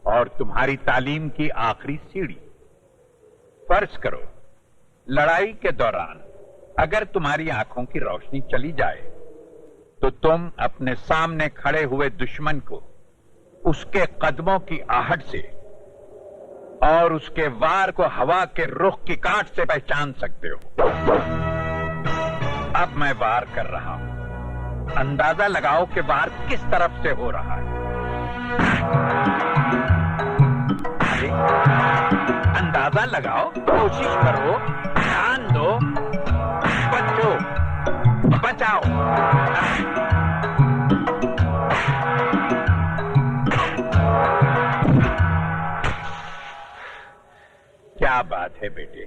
और तुम्हारी तालीम की आखिरी सीढ़ी। फर्ज करो लड़ाई के दौरान अगर तुम्हारी आंखों की रोशनी चली जाए तो तुम अपने सामने खड़े हुए दुश्मन को उसके कदमों की आहट से और उसके वार को हवा के रुख की काट से पहचान सकते हो। अब मैं वार कर रहा हूं, अंदाजा लगाओ कि वार किस तरफ से हो रहा है। अरे अंदाजा लगाओ, कोशिश करो, ध्यान दो, बचो, बचाओ। क्या बात है बेटे,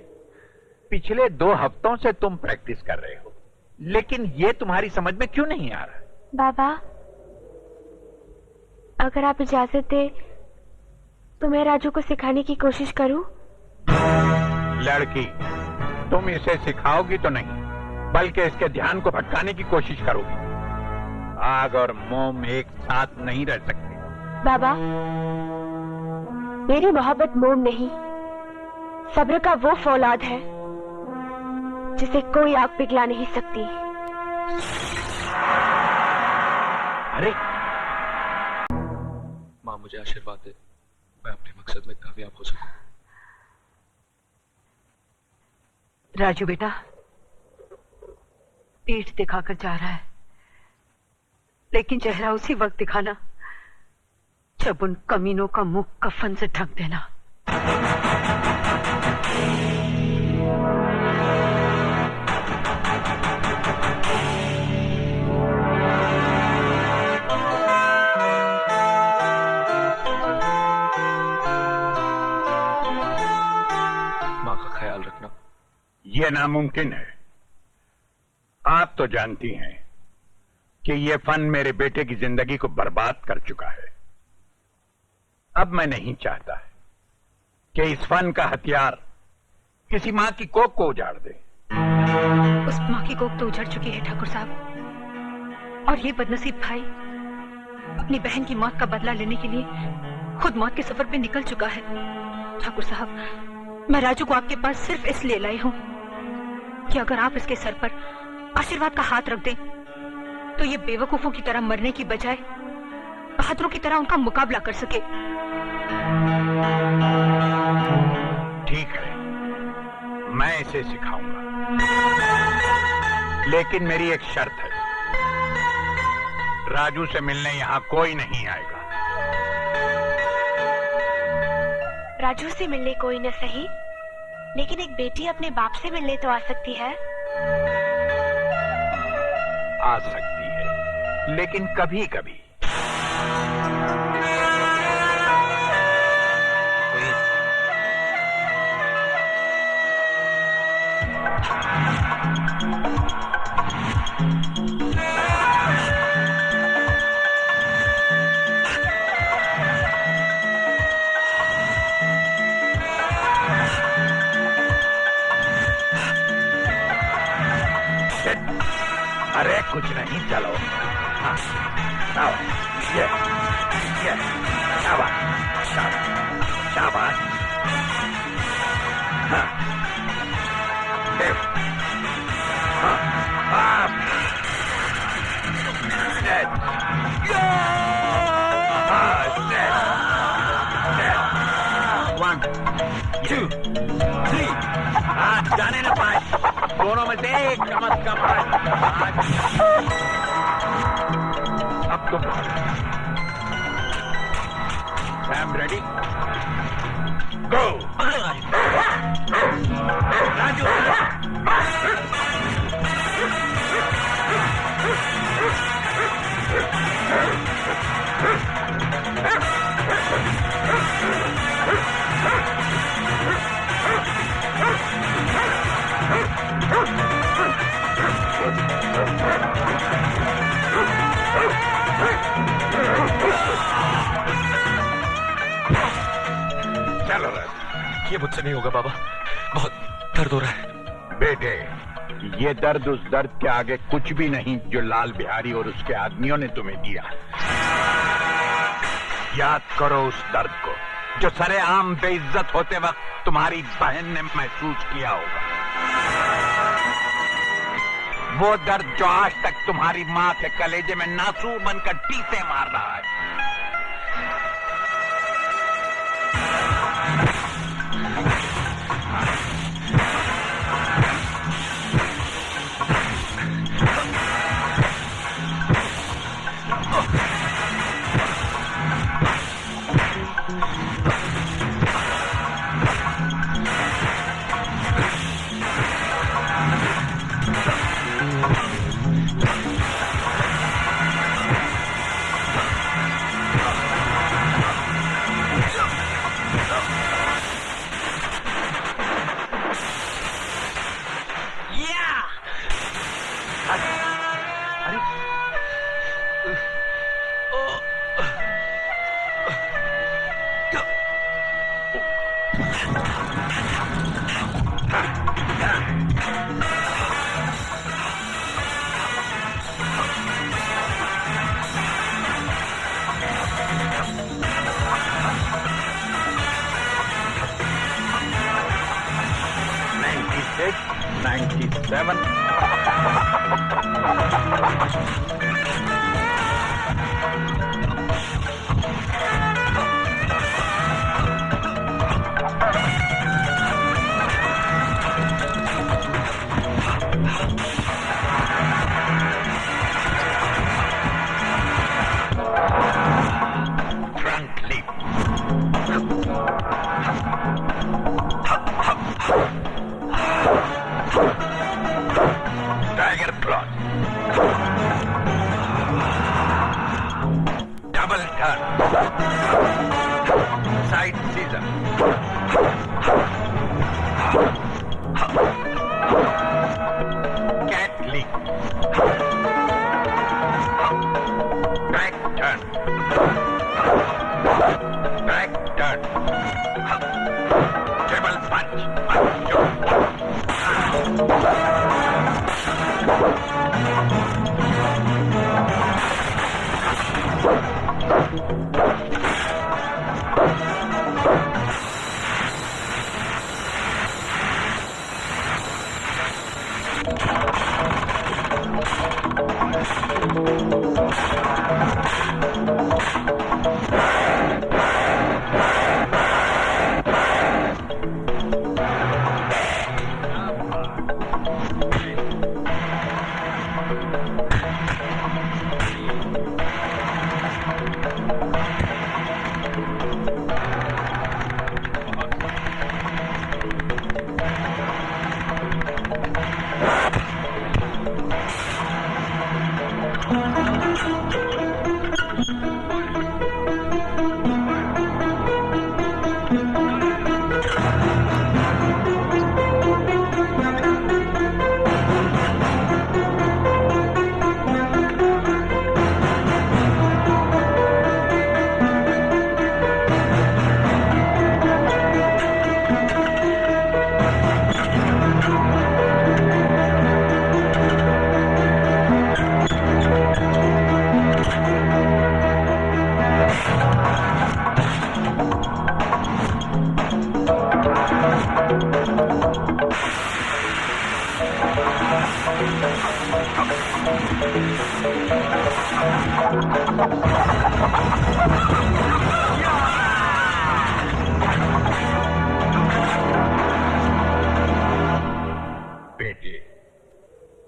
पिछले 2 हफ्तों से तुम प्रैक्टिस कर रहे हो, लेकिन ये तुम्हारी समझ में क्यों नहीं आ रहा? बाबा, अगर आप इजाजत दे तो मैं राजू को सिखाने की कोशिश करूं? लड़की, तुम इसे सिखाओगी तो नहीं, बल्कि इसके ध्यान को भटकाने की कोशिश करोगी। आग और मोम एक साथ नहीं रह सकते। बाबा, मेरी मोहब्बत मोम नहीं, सब्र का वो फौलाद है जिसे कोई आग पिघला नहीं सकती। अरे माँ, मुझे आशीर्वाद दे, मैं अपने मकसद में कामयाब हो सकूं। राजू बेटा, पीठ दिखाकर जा रहा है, लेकिन चेहरा उसी वक्त दिखाना जब उन कमीनों का मुंह कफन से ढक देना। माँ का ख्याल रखना। यह नामुमकिन है। आप तो जानती हैं कि यह फन मेरे बेटे की जिंदगी को बर्बाद कर चुका है। अब मैं नहीं चाहता कि इस फन का हथियार किसी मां की कोख को उजाड़ दे। उस मां की कोख तो उजड़ चुकी है ठाकुर साहब, और ये बदनसीब भाई अपनी बहन की मौत का बदला लेने के लिए खुद मौत के सफर पे निकल चुका है। ठाकुर साहब, मैं राजू को आपके पास सिर्फ इसलिए लाई हूं कि अगर आप इसके सर पर आशीर्वाद का हाथ रख दें तो ये बेवकूफों की तरह मरने की बजाय बहादुरों की तरह उनका मुकाबला कर सके। ठीक है, मैं इसे सिखाऊंगा, लेकिन मेरी एक शर्त है। राजू से मिलने यहां कोई नहीं आएगा। राजू से मिलने कोई न सही, लेकिन एक बेटी अपने बाप से मिलने तो आ सकती है। आ सकती है, लेकिन कभी कभी। अरे कुछ नहीं, चलो। हाँ, शाबाश, ये, शाबाश, शाबाश, शाबाश। हाँ, देव, हाँ, हाँ, dead, हाँ, dead, 1, 2, 3, हाँ, जाने न पाए, दोनों में से एक कम से कम। अब तुम सैम रेडी, गो। राजू, चलो। ये मुझसे नहीं होगा बाबा, बहुत दर्द हो रहा है। बेटे, ये दर्द उस दर्द के आगे कुछ भी नहीं जो लाल बिहारी और उसके आदमियों ने तुम्हें दिया। याद करो उस दर्द को। जो सरेआम बेइज्जत होते वक्त तुम्हारी बहन ने महसूस किया होगा। वो दर्द जो आज तक तुम्हारी मां के कलेजे में नासूर बनकर टीसे मार रहा है।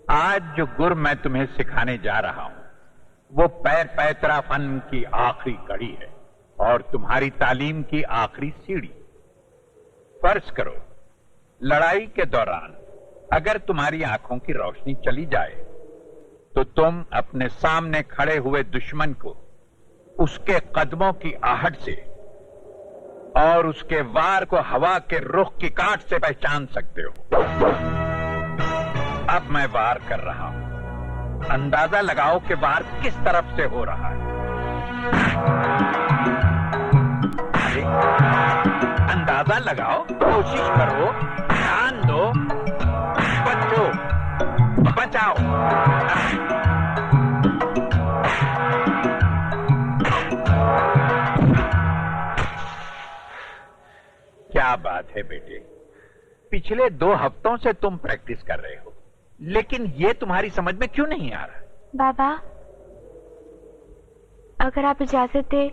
आज जो गुर मैं तुम्हें सिखाने जा रहा हूं वो पैर पैतरा फन की आखिरी कड़ी है और तुम्हारी तालीम की आखिरी सीढ़ी। फर्ज करो लड़ाई के दौरान अगर तुम्हारी आंखों की रोशनी चली जाए तो तुम अपने सामने खड़े हुए दुश्मन को उसके कदमों की आहट से और उसके वार को हवा के रुख की काट से पहचान सकते हो। अब मैं वार कर रहा हूं, अंदाजा लगाओ कि वार किस तरफ से हो रहा है। अरे, अंदाजा लगाओ, कोशिश करो, ध्यान दो, बचो, बचाओ। क्या बात है बेटे, पिछले 2 हफ्तों से तुम प्रैक्टिस कर रहे हो, लेकिन ये तुम्हारी समझ में क्यों नहीं आ रहा? बाबा, अगर आप इजाजत दे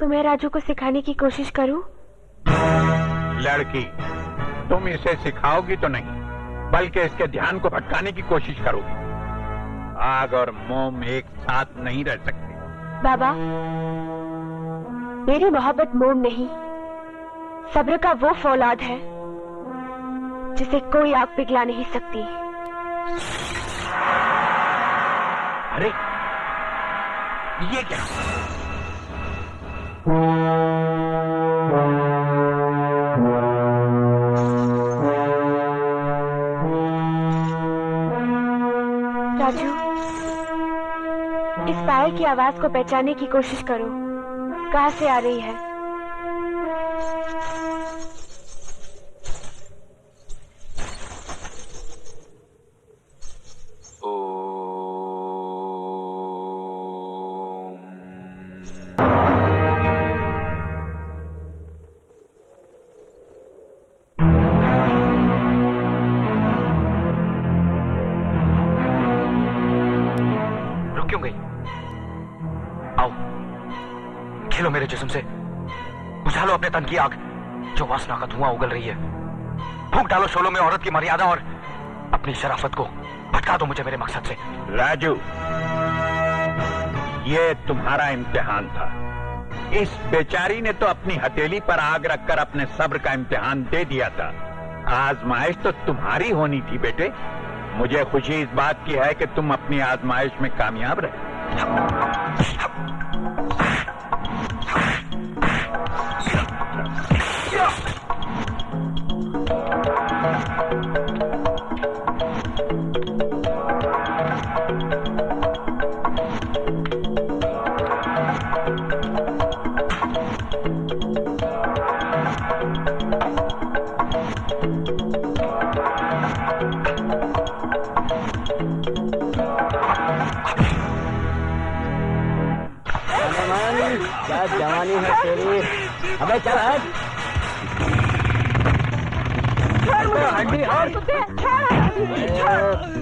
तो मैं राजू को सिखाने की कोशिश करूं? लड़की, तुम इसे सिखाओगी तो नहीं, बल्कि इसके ध्यान को भटकाने की कोशिश करोगी। आग और मोम एक साथ नहीं रह सकते। बाबा, मेरी मोहब्बत मोम नहीं, सब्र का वो फौलाद है जिसे कोई आग पिघला नहीं सकती। अरे ये क्या? राजू, इस पायल की आवाज को पहचानने की कोशिश करो, कहां से आ रही है? क्यों गई? आओ, खेलो मेरे जिस्म से, बुझा लो अपने तन की आग जो वासना का धुआं उगल रही है। फूंक डालो शोलों में औरत की मर्यादा और अपनी शराफत को भटका दो मुझे मेरे मकसद से। राजू, ये तुम्हारा इम्तिहान था। इस बेचारी ने तो अपनी हथेली पर आग रखकर अपने सब्र का इम्तिहान दे दिया था। आजमाइश तो तुम्हारी होनी थी बेटे। मुझे खुशी इस बात की है कि तुम अपनी आजमाइश में कामयाब रहे। क्या जवानी है तेरी। अबे चल हट। हड्डी हट।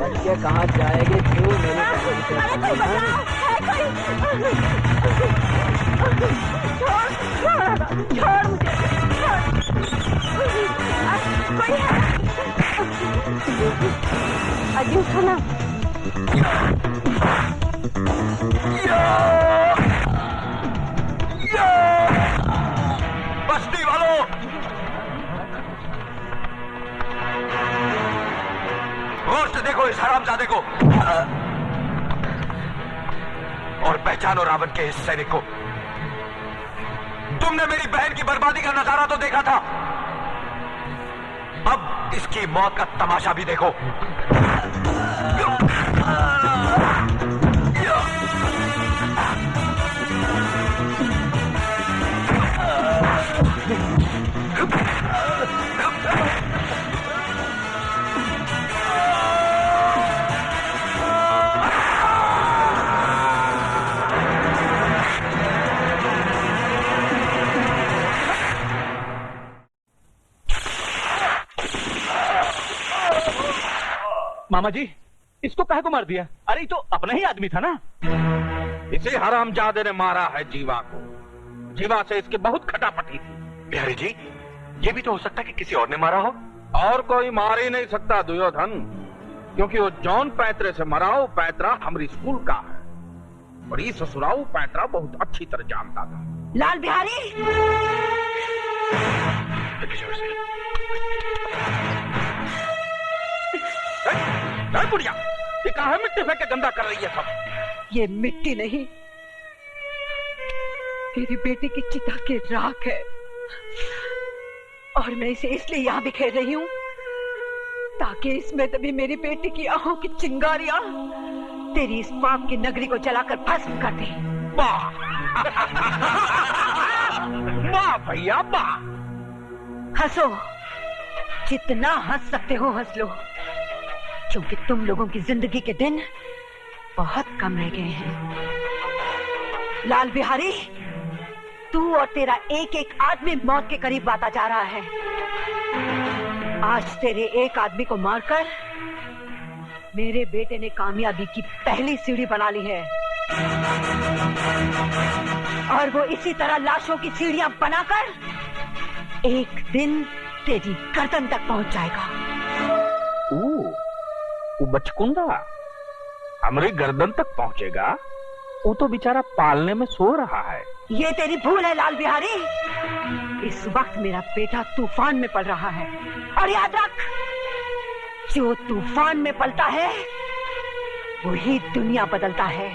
बच्चे कहाँ जाएगी तू? अजी सुना, बस्ती वालों, गौर से देखो इस हरामजादे को और पहचानो रावण के इस सैनिक को। तुमने मेरी बहन की बर्बादी का नजारा तो देखा था, अब इसकी मौत का तमाशा भी देखो। मामा जी, इसको काहे को मार दिया? अरे ये तो अपना ही आदमी था ना। इसे हरामजादे ने मारा है जीवा को। जीवा से इसकी बहुत खटापटी थी। बिहारी जी, ये भी तो हो सकता है कि किसी और ने मारा हो। और कोई मार ही नहीं सकता दुर्योधन, क्योंकि वो जौन पैतरे से मरा वो पैतरा हमारी स्कूल का है और ये ससुराल पैतरा बहुत अच्छी तरह जानता था। लाल बिहारी, बुढ़िया, ये कहाँ है? मिट्टी फेंक के गंदा कर रही है सब। ये मिट्टी नहीं, मेरी बेटी की चिता की राख है और मैं इसे इसलिए यहाँ बिखेर रही हूँ ताकि इसमें तभी मेरी बेटी की आंखों की चिंगारियां तेरी इस पाप की नगरी को जलाकर भस्म कर दे। वाह वाह भैया वाह। हंसो, जितना हंस सकते हो हंस लो, क्योंकि तुम लोगों की जिंदगी के दिन बहुत कम रह गए हैं। लाल बिहारी, तू और तेरा एक एक आदमी मौत के करीब आता जा रहा है। आज तेरे एक आदमी को मारकर मेरे बेटे ने कामयाबी की पहली सीढ़ी बना ली है, और वो इसी तरह लाशों की सीढ़ियां बनाकर एक दिन तेरी गर्दन तक पहुंच जाएगा। वो बचकुंदा हमारी गर्दन तक पहुंचेगा? वो तो बेचारा पालने में सो रहा है। ये तेरी भूल है लाल बिहारी। इस वक्त मेरा बेटा तूफान में पल रहा है, और याद रख, जो तूफान में पलता है वही दुनिया बदलता है।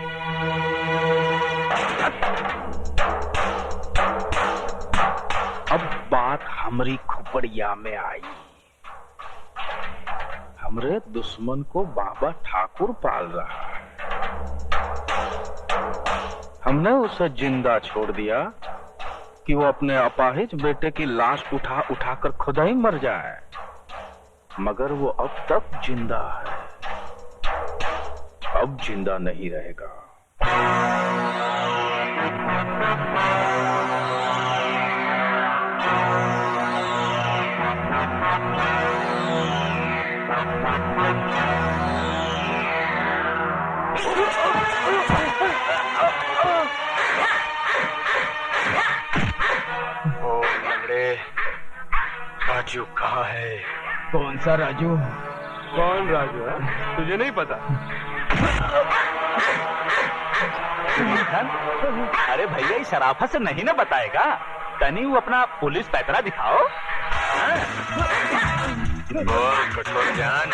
अब बात हमारी खुपड़िया में आई। हमरे दुश्मन को बाबा ठाकुर पाल रहा है। हमने उसे जिंदा छोड़ दिया कि वो अपने अपाहिज बेटे की लाश उठा उठाकर खुद ही मर जाए, मगर वो अब तक जिंदा है, अब जिंदा नहीं रहेगा। राजू कहाँ है? कौन सा राजू? कौन राजू है? तुझे नहीं पता? अरे भैया, इस शराफत से नहीं ना बताएगा। तनी वो अपना पुलिस पैतरा दिखाओ। बोल कठोर जान।